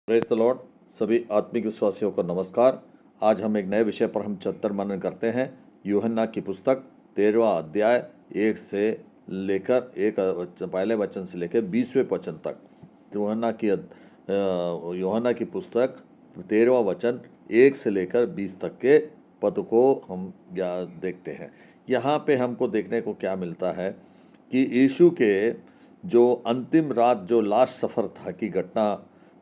Praise the Lord. सभी आत्मिक विश्वासियों को नमस्कार। आज हम एक नए विषय पर हम चिंतन मनन करते हैं। यूहन्ना की पुस्तक 13वां अध्याय 1 से लेकर पहले वचन से लेकर 20वें वचन तक। यूहन्ना की पुस्तक 13वां वचन 1 से लेकर 20 तक के पद को हम देखते हैं। यहाँ पे हमको देखने को क्या मिलता है कि यीशु के जो अंतिम रात, जो लास्ट सफ़र था की घटना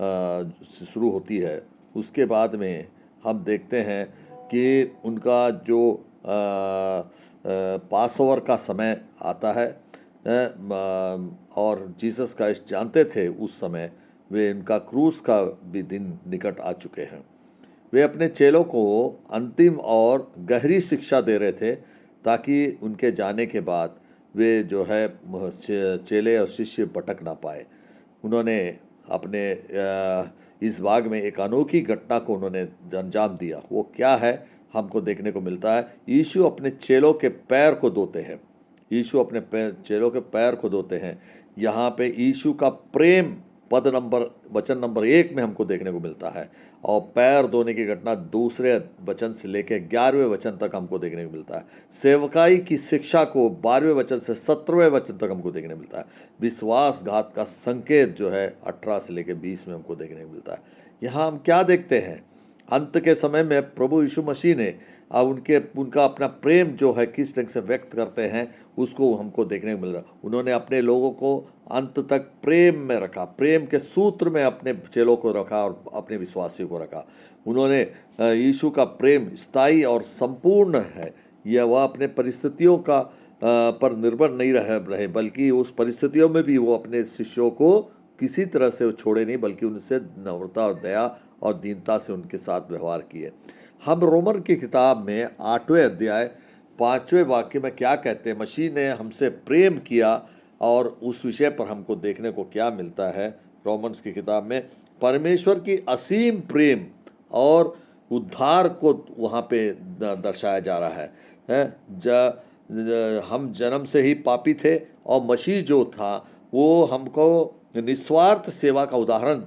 शुरू होती है, उसके बाद में हम देखते हैं कि उनका जो पास ओवर का समय आता है और जीसस क्राइस्ट जानते थे उस समय वे उनका क्रूस का भी दिन निकट आ चुके हैं। वे अपने चेलों को अंतिम और गहरी शिक्षा दे रहे थे ताकि उनके जाने के बाद वे जो है चेले और शिष्य भटक ना पाए। उन्होंने अपने इस भाग में एक अनोखी घटना को उन्होंने अंजाम दिया। वो क्या है हमको देखने को मिलता है। यीशु अपने चेलों के पैर को धोते हैं। यीशु अपने चेलों के पैर को धोते हैं। यहाँ पे यीशु का प्रेम वचन नंबर 1 में हमको देखने को मिलता है और पैर धोने की घटना दूसरे वचन से लेकर 11वें वचन तक हमको देखने को मिलता है। सेवकाई की शिक्षा को 12वें वचन से 17वें वचन तक हमको देखने को मिलता है। विश्वासघात का संकेत जो है 18 से लेकर 20 में हमको देखने को मिलता है। यहाँ हम क्या देखते हैं, अंत के समय में प्रभु यीशु मसीह ने उनका अपना प्रेम जो है किस ढंग से व्यक्त करते हैं उसको हमको देखने को मिल रहा है। उन्होंने अपने लोगों को अंत तक प्रेम में रखा, प्रेम के सूत्र में अपने चेलों को रखा और अपने विश्वासियों को रखा। उन्होंने यीशु का प्रेम स्थायी और संपूर्ण है। यह वह अपने परिस्थितियों का पर निर्भर नहीं रहे बल्कि उस परिस्थितियों में भी वो अपने शिष्यों को किसी तरह से छोड़े नहीं, बल्कि उनसे नम्रता और दया और दीनता से उनके साथ व्यवहार किए। हम रोमन की किताब में 8वें अध्याय 5वें वाक्य में क्या कहते हैं, मसीह ने हमसे प्रेम किया, और उस विषय पर हमको देखने को क्या मिलता है। रोमन्स की किताब में परमेश्वर की असीम प्रेम और उद्धार को वहाँ पे दर्शाया जा रहा है। हम जन्म से ही पापी थे और मसीह जो था वो हमको निस्वार्थ सेवा का उदाहरण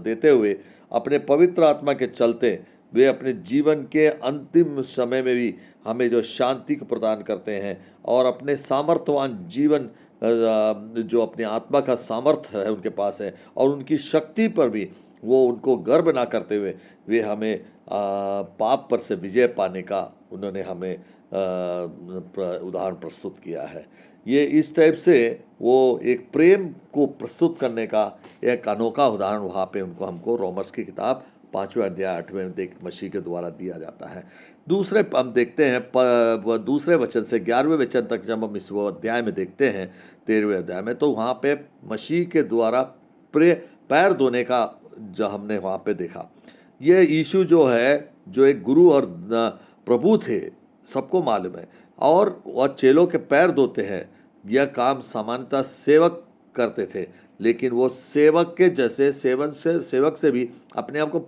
देते हुए अपने पवित्र आत्मा के चलते वे अपने जीवन के अंतिम समय में भी हमें जो शांति को प्रदान करते हैं और अपने सामर्थ्यवान जीवन जो अपने आत्मा का सामर्थ्य है उनके पास है, और उनकी शक्ति पर भी वो उनको गर्व ना करते हुए वे हमें पाप पर से विजय पाने का उन्होंने हमें उदाहरण प्रस्तुत किया है। ये इस टाइप से वो एक प्रेम को प्रस्तुत करने का एक अनोखा उदाहरण वहाँ पे उनको हमको रोमर्स की किताब 5वें अध्याय 8वें मसीह के द्वारा दिया जाता है। दूसरे हम देखते हैं दूसरे वचन से 11वें वचन तक जब हम इस अध्याय में देखते हैं 13वें अध्याय में, तो वहाँ पे मसीह के द्वारा पैर धोने का जो हमने वहाँ पे देखा। ये यीशु जो है, जो एक गुरु और प्रभु थे, सबको मालूम है, और वह चेलों के पैर धोते हैं। यह काम सामान्यतः सेवक करते थे, लेकिन वो सेवक के जैसे सेवक से भी अपने आप को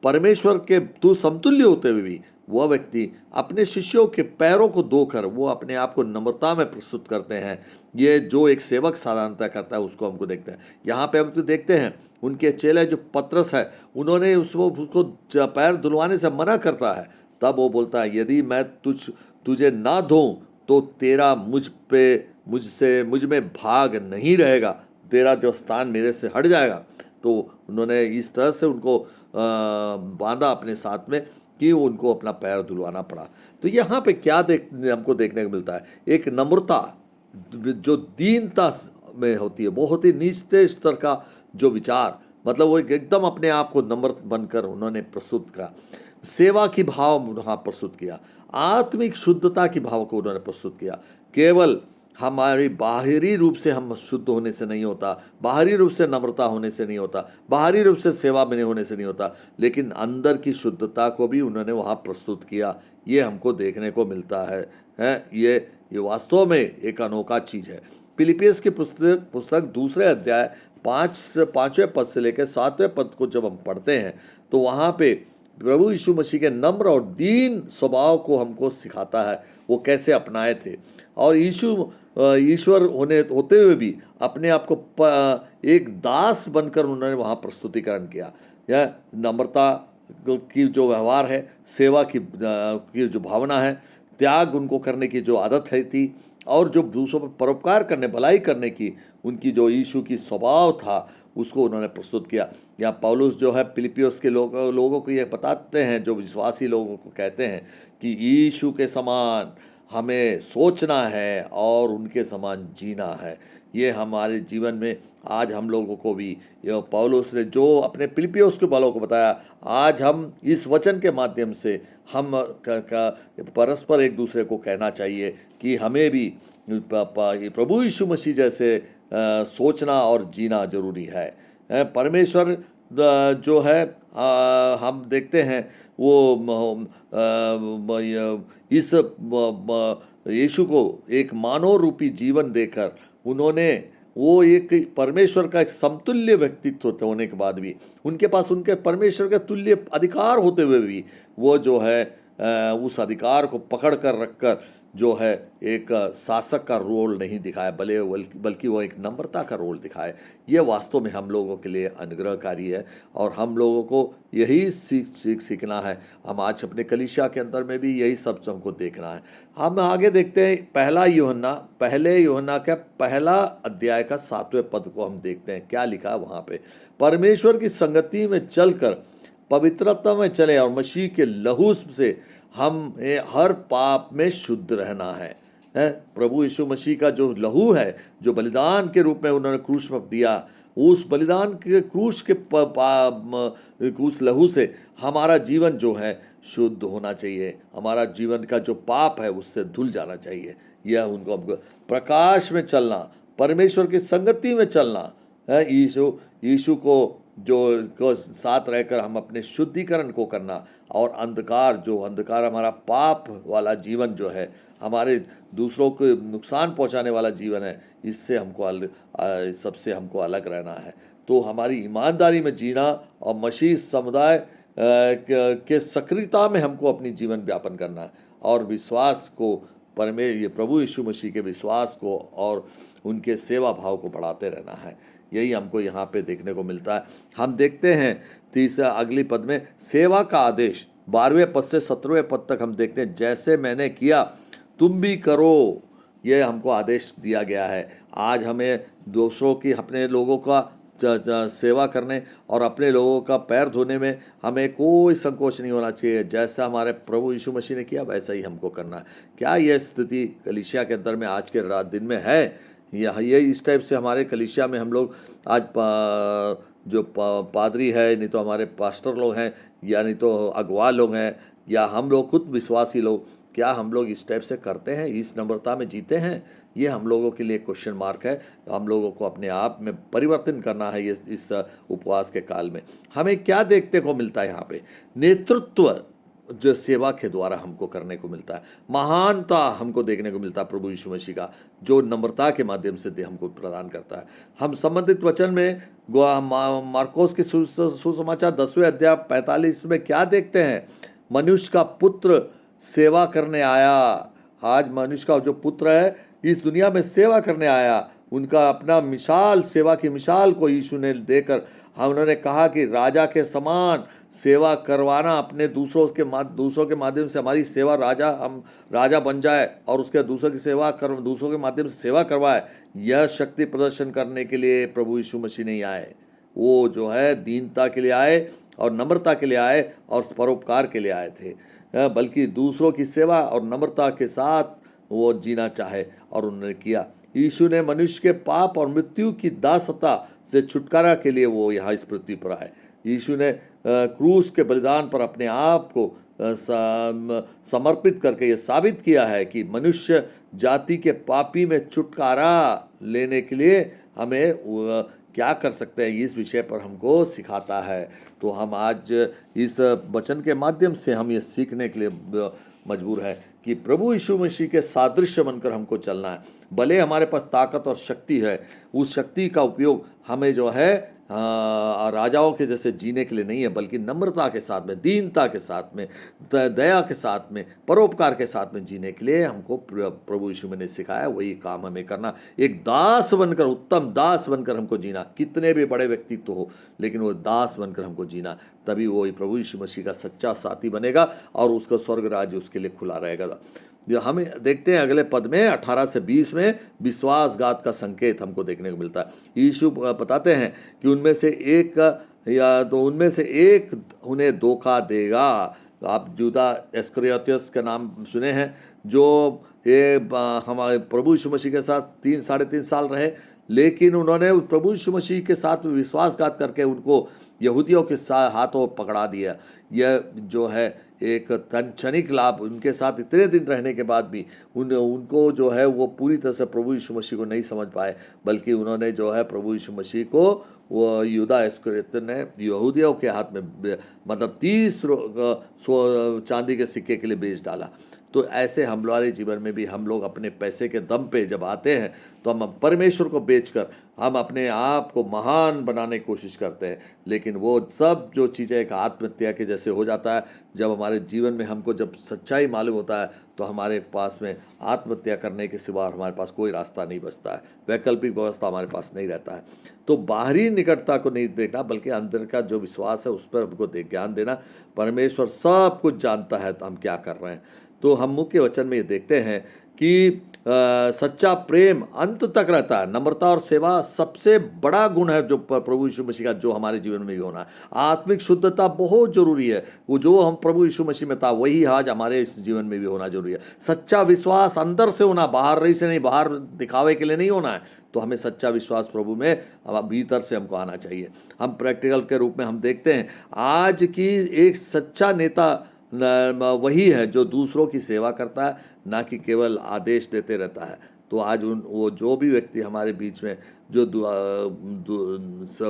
परमेश्वर के समतुल्य होते हुए भी वह व्यक्ति अपने शिष्यों के पैरों को धोकर वो अपने आप को नम्रता में प्रस्तुत करते हैं। ये जो एक सेवक साधारणतः करता है उसको हमको देखते हैं। यहाँ पे हम तो देखते हैं उनके चेले जो पतरस है, उन्होंने उसको पैर धुलवाने से मना करता है। तब वो बोलता है, यदि मैं तुझे ना धोऊं तो तेरा मुझ में भाग नहीं रहेगा, तेरा जो स्थान मेरे से हट जाएगा। तो उन्होंने इस तरह से उनको बांधा अपने साथ में कि उनको अपना पैर धुलवाना पड़ा। तो यहाँ पे क्या हमको देखने को मिलता है, एक नम्रता जो दीनता में होती है, बहुत ही नीचते स्तर का जो विचार, मतलब वो एकदम अपने आप को नम्र बनकर उन्होंने प्रस्तुत किया। सेवा की भाव वहाँ प्रस्तुत किया, आत्मिक शुद्धता की भाव को उन्होंने प्रस्तुत किया। केवल हमारी बाहरी रूप से हम शुद्ध होने से नहीं होता, बाहरी रूप से नम्रता होने से नहीं होता, बाहरी रूप से सेवा में होने से नहीं होता, लेकिन अंदर की शुद्धता को भी उन्होंने वहाँ प्रस्तुत किया। ये हमको देखने को मिलता है। ये वास्तव में एक अनोखा चीज़ है। फिलिपियंस की पुस्तक दूसरे अध्याय 5वें पद से लेकर 7वें पद को जब हम पढ़ते हैं तो वहाँ पे प्रभु यीशु मसीह के नम्र और दीन स्वभाव को हमको सिखाता है, वो कैसे अपनाए थे। और यीशु ईश्वर होते हुए भी अपने आप को एक दास बनकर उन्होंने वहाँ प्रस्तुतिकरण किया। यह नम्रता की जो व्यवहार है, सेवा की जो भावना है, त्याग उनको करने की जो आदत है थी, और जो दूसरों पर परोपकार करने, भलाई करने की उनकी जो यीशु की स्वभाव था, उसको उन्होंने प्रस्तुत किया। या पौलुस जो है फिलिपियोस के लोगों को ये बताते हैं, जो विश्वासी लोगों को कहते हैं कि यीशु के समान हमें सोचना है और उनके समान जीना है। ये हमारे जीवन में आज हम लोगों को भी ये पौलुस ने जो अपने फिलिपियोस के वालों को बताया, आज हम इस वचन के माध्यम से हम परस्पर एक दूसरे को कहना चाहिए कि हमें भी प्रभु यीशु मसीह जैसे सोचना और जीना जरूरी है। परमेश्वर जो है, हम देखते हैं वो इस यीशु को एक मानव रूपी जीवन देकर उन्होंने वो एक परमेश्वर का एक समतुल्य व्यक्तित्व होने के बाद भी, उनके पास उनके परमेश्वर के तुल्य अधिकार होते हुए भी वो जो है उस अधिकार को पकड़ कर रखकर जो है एक शासक का रोल नहीं दिखाया, बल्कि वो एक नम्रता का रोल दिखाए। ये वास्तव में हम लोगों के लिए अनुग्रहकारी है और हम लोगों को यही सीखना है। हम आज अपने कलीसिया के अंदर में भी यही सब हमको देखना है। हम आगे देखते हैं पहले यूहन्ना का पहला अध्याय का 7वें पद को हम देखते हैं, क्या लिखा है वहाँ पे। परमेश्वर की संगति में चलकर पवित्रता में चले और मसीह के लहू से हम हर पाप में शुद्ध रहना है। प्रभु यीशु मसीह का जो लहू है, जो बलिदान के रूप में उन्होंने क्रूस पर दिया, उस बलिदान के क्रूस के उस लहू से हमारा जीवन जो है शुद्ध होना चाहिए। हमारा जीवन का जो पाप है उससे धुल जाना चाहिए। यह उनको प्रकाश में चलना, परमेश्वर की संगति में चलना है, यीशु को जो साथ रहकर हम अपने शुद्धिकरण को करना, और अंधकार हमारा पाप वाला जीवन जो है, हमारे दूसरों को नुकसान पहुंचाने वाला जीवन है, इससे सबसे हमको अलग रहना है। तो हमारी ईमानदारी में जीना और मसीह समुदाय के सक्रियता में हमको अपनी जीवन व्यापन करना है, और विश्वास को प्रभु यीशु मसीह के विश्वास को और उनके सेवा भाव को बढ़ाते रहना है। यही हमको यहाँ पे देखने को मिलता है। हम देखते हैं अगली पद में सेवा का आदेश, 12वें पद से 17वें पद तक हम देखते हैं, जैसे मैंने किया तुम भी करो, ये हमको आदेश दिया गया है। आज हमें दूसरों की, अपने लोगों का सेवा करने और अपने लोगों का पैर धोने में हमें कोई संकोच नहीं होना चाहिए। जैसा हमारे प्रभु यीशु मसीह ने किया वैसा ही हमको करना है। क्या यह स्थिति कलीसिया के अंदर में आज के रात दिन में है? ये इस टाइप से हमारे कलीसिया में हम लोग आज जो पादरी है, नहीं तो हमारे पास्टर लोग हैं, या नहीं तो अगुवा लोग हैं, या हम लोग खुद विश्वासी लोग, क्या हम लोग इस टाइप से करते हैं, इस नम्रता में जीते हैं? ये हम लोगों के लिए क्वेश्चन मार्क है। हम लोगों को अपने आप में परिवर्तन करना है। इस उपवास के काल में हमें क्या देखने को मिलता है? यहाँ पे नेतृत्व जो सेवा के द्वारा हमको करने को मिलता है, महानता हमको देखने को मिलता है प्रभु यीशु मसीह का, जो नम्रता के माध्यम से हमको प्रदान करता है। हम संबंधित वचन में मार्कोस के सुसमाचार 10वें अध्याय 45 में क्या देखते हैं? मनुष्य का पुत्र सेवा करने आया। आज मनुष्य का जो पुत्र है इस दुनिया में सेवा करने आया। उनका अपना मिसाल, सेवा की मिसाल को यीशु ने देकर उन्होंने कहा कि राजा के समान सेवा करवाना, अपने दूसरों के माध्यम से हमारी सेवा, हम राजा बन जाए और उसके दूसरों के माध्यम से सेवा करवाए। यह शक्ति प्रदर्शन करने के लिए प्रभु यीशु मसीह नहीं आए। वो जो है दीनता के लिए आए और नम्रता के लिए आए और परोपकार के लिए आए थे, बल्कि दूसरों की सेवा और नम्रता के साथ वो जीना चाहे, और उन्होंने किया। यीशु ने मनुष्य के पाप और मृत्यु की दासता से छुटकारा के लिए वो यहाँ इस पृथ्वी पर आए। यीशु ने क्रूस के बलिदान पर अपने आप को समर्पित करके ये साबित किया है कि मनुष्य जाति के पापी में छुटकारा लेने के लिए हमें क्या कर सकते हैं, इस विषय पर हमको सिखाता है। तो हम आज इस वचन के माध्यम से हम ये सीखने के लिए मजबूर है कि प्रभु यीशु मसीह के सादृश्य बनकर हमको चलना है। भले हमारे पास ताकत और शक्ति है, उस शक्ति का उपयोग हमें जो है राजाओं के जैसे जीने के लिए नहीं है, बल्कि नम्रता के साथ में, दीनता के साथ में, दया के साथ में, परोपकार के साथ में जीने के लिए हमको प्रभु यीशु ने सिखाया। वही काम हमें करना, एक दास बनकर, उत्तम दास बनकर हमको जीना। कितने भी बड़े व्यक्तित्व हो, लेकिन वो दास बनकर हमको जीना, तभी वो प्रभु यीशु मसीह का सच्चा साथी बनेगा और उसका स्वर्ग राज्य उसके लिए खुला रहेगा। हमें देखते हैं अगले पद में 18 से 20 में विश्वासघात का संकेत हमको देखने को मिलता है। यीशु बताते हैं कि उनमें से एक उन्हें धोखा देगा। आप यूदा इस्करियोती के नाम सुने हैं, जो हमारे प्रभु यीशु मसीह के साथ 3-3.5 साल रहे, लेकिन उन्होंने प्रभु यीशु मसीह के साथ विश्वासघात करके उनको यहूदियों के हाथों पकड़ा दिया। यह जो है एक क्षणिक लाभ, उनके साथ इतने दिन रहने के बाद भी उनको जो है वो पूरी तरह से प्रभु यीशु मसीह को नहीं समझ पाए, बल्कि उन्होंने जो है प्रभु यीशु मसीह को वो यूदा इस्करियोती ने यहूदियों के हाथ में मतलब 30 चांदी के सिक्के के लिए बेच डाला। तो ऐसे हमारे जीवन में भी हम लोग अपने पैसे के दम पे जब आते हैं, तो हम परमेश्वर को बेचकर हम अपने आप को महान बनाने की कोशिश करते हैं, लेकिन वो सब जो चीज़ें एक आत्महत्या के जैसे हो जाता है। जब हमारे जीवन में हमको जब सच्चाई मालूम होता है, तो हमारे पास में आत्महत्या करने के सिवा हमारे पास कोई रास्ता नहीं बचता है, वैकल्पिक व्यवस्था हमारे पास नहीं रहता है। तो बाहरी निकटता को नहीं देखना, बल्कि अंदर का जो विश्वास है उस पर हमको ज्ञान देना। परमेश्वर सब कुछ जानता है तो हम क्या कर रहे हैं। तो हम मुख्य वचन में ये देखते हैं कि सच्चा प्रेम अंत तक रहता है। नम्रता और सेवा सबसे बड़ा गुण है जो प्रभु यीशु मसीह का, जो हमारे जीवन में भी होना है। आत्मिक शुद्धता बहुत जरूरी है, वो जो हम प्रभु यीशु मसीह में था वही आज हमारे इस जीवन में भी होना जरूरी है। सच्चा विश्वास अंदर से होना, बाहर रही से नहीं, बाहर दिखावे के लिए नहीं होना है। तो हमें सच्चा विश्वास प्रभु में भीतर से हमको आना चाहिए। हम प्रैक्टिकल के रूप में हम देखते हैं आज की एक सच्चा नेता वही है जो दूसरों की सेवा करता है, ना कि केवल आदेश देते रहता है। तो आज वो जो भी व्यक्ति हमारे बीच में जो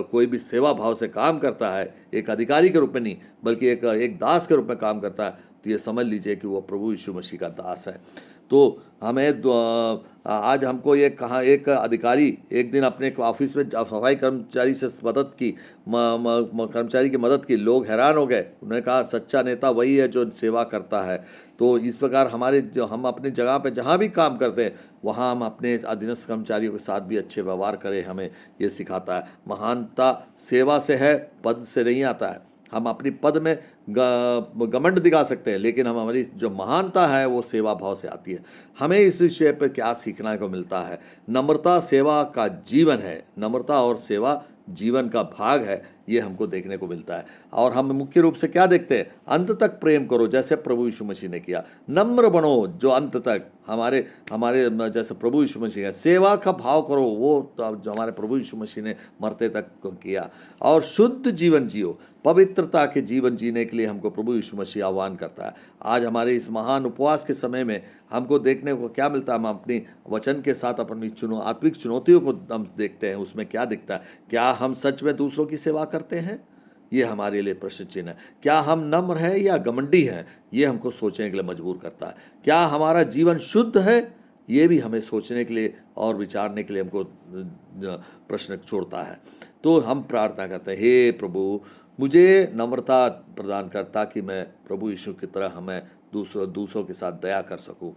कोई भी सेवा भाव से काम करता है, एक अधिकारी के रूप में नहीं बल्कि एक दास के रूप में काम करता है, तो ये समझ लीजिए कि वो प्रभु यीशु मसीह का दास है। तो हमें आज हमको ये कहा, एक अधिकारी एक दिन अपने ऑफिस में सफाई कर्मचारी से मदद की, कर्मचारी की मदद की। लोग हैरान हो गए, उन्होंने कहा सच्चा नेता वही है जो सेवा करता है। तो इस प्रकार हम अपनी जगह पे जहाँ भी काम करते हैं, वहाँ हम अपने अधीनस्थ कर्मचारियों के साथ भी अच्छे व्यवहार करें, हमें ये सिखाता है। महानता सेवा से है, पद से नहीं आता है। हम अपनी पद में घमंड दिखा सकते हैं, लेकिन हमारी जो महानता है वो सेवा भाव से आती है। हमें इस विषय पर क्या सीखने को मिलता है? नम्रता सेवा का जीवन है, नम्रता और सेवा जीवन का भाग है, ये हमको देखने को मिलता है। और हम मुख्य रूप से क्या देखते हैं? अंत तक प्रेम करो जैसे प्रभु यीशु मसीह ने किया। नम्र बनो जो अंत तक, हमारे जैसे प्रभु यीशु मसीह है। सेवा का भाव करो वो जो हमारे प्रभु यीशु मसीह ने मरते तक किया। और शुद्ध जीवन जियो, पवित्रता के जीवन जीने के लिए हमको प्रभु यीशु मसीह आह्वान करता है। आज हमारे इस महान उपवास के समय में हमको देखने को क्या मिलता है? हम अपनी वचन के साथ अपनी आत्मिक चुनौतियों को हम देखते हैं, उसमें क्या दिखता है? क्या हम सच में दूसरों की सेवा करते हैं? ये हमारे लिए प्रश्न चिन्ह है। क्या हम नम्र हैं या घमंडी हैं? ये हमको सोचने के लिए मजबूर करता है। क्या हमारा जीवन शुद्ध है? ये भी हमें सोचने के लिए और विचारने के लिए हमको प्रश्न छोड़ता है। तो हम प्रार्थना करते हैं, हे प्रभु मुझे नम्रता प्रदान कर, ताकि मैं प्रभु यीशु की तरह हमें दूसरों के साथ दया कर सकूं।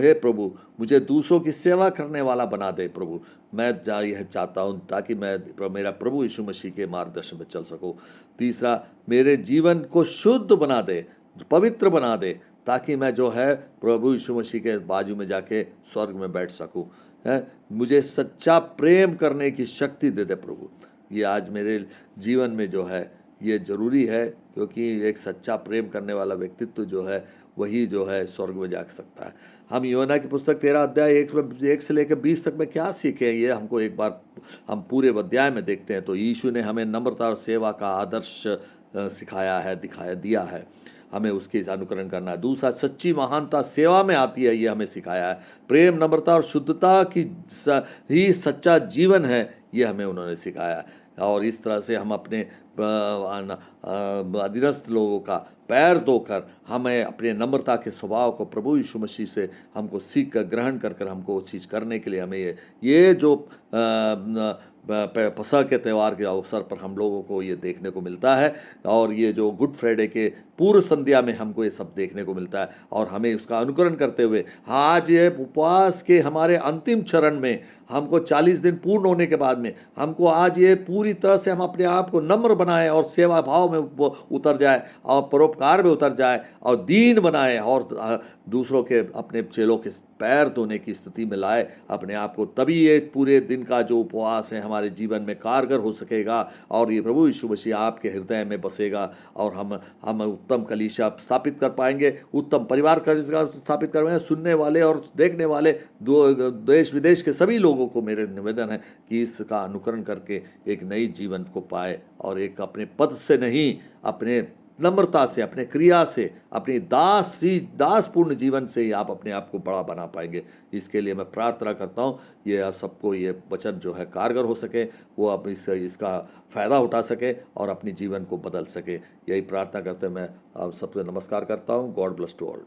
हे प्रभु मुझे दूसरों की सेवा करने वाला बना दे प्रभु। मैं यह चाहता हूं ताकि मैं मेरा प्रभु यीशु मसीह के मार्गदर्शन में चल सकूं। तीसरा, मेरे जीवन को शुद्ध बना दे, पवित्र बना दे, ताकि मैं जो है प्रभु यीशु मसीह के बाजू में जाके स्वर्ग में बैठ सकूं। मुझे सच्चा प्रेम करने की शक्ति दे दे प्रभु। ये आज मेरे जीवन में जो है ये जरूरी है, क्योंकि एक सच्चा प्रेम करने वाला व्यक्तित्व जो है वही जो है स्वर्ग में जा सकता है। हम यूहन्ना की पुस्तक 13 अध्याय 1 से लेकर 20 तक में क्या सीखे, ये हमको एक बार हम पूरे अध्याय में देखते हैं। तो यीशु ने हमें नम्रता और सेवा का आदर्श सिखाया है, दिया है, हमें उसके अनुकरण करना है। दूसरा, सच्ची महानता सेवा में आती है, ये हमें सिखाया है। प्रेम, नम्रता और शुद्धता की ही सच्चा जीवन है, ये हमें उन्होंने सिखाया है। और इस तरह से हम अपने अधीनस्थ लोगों का पैर धोकर हमें अपने नम्रता के स्वभाव को प्रभु यीशु मसीह से हमको सीख कर ग्रहण कर हमको वो चीज़ करने के लिए हमें ये जो पसह के त्यौहार के अवसर पर हम लोगों को ये देखने को मिलता है। और ये जो गुड फ्राइडे के पूर्व संध्या में हमको ये सब देखने को मिलता है, और हमें उसका अनुकरण करते हुए आज ये उपवास के हमारे अंतिम चरण में हमको 40 दिन पूर्ण होने के बाद में हमको आज ये पूरी तरह से हम अपने आप को नम्र बनाएं और सेवा भाव में उतर जाए और परोपकार में उतर जाए और दीन बनाए और दूसरों के अपने चेलों के पैर धोने की स्थिति में लाए अपने आप को। तभी ये पूरे दिन का जो उपवास है हमारे जीवन में कारगर हो सकेगा और ये प्रभु यीशु मसीह आपके हृदय में बसेगा और हम उत्तम कलीसिया स्थापित कर पाएंगे, उत्तम परिवार स्थापित कर पाएंगे। सुनने वाले और देखने वाले देश विदेश के सभी लोगों को मेरे निवेदन है कि इसका अनुकरण करके एक नई जीवन को पाए और एक अपने पद से नहीं, अपने नम्रता से, अपने क्रिया से, अपनी दासपूर्ण जीवन से ही आप अपने आप को बड़ा बना पाएंगे। इसके लिए मैं प्रार्थना करता हूँ ये आप सबको ये वचन जो है कारगर हो सके, वो आप इसका फ़ायदा उठा सके और अपनी जीवन को बदल सके। यही प्रार्थना करते मैं आप सबसे नमस्कार करता हूँ। God bless to all.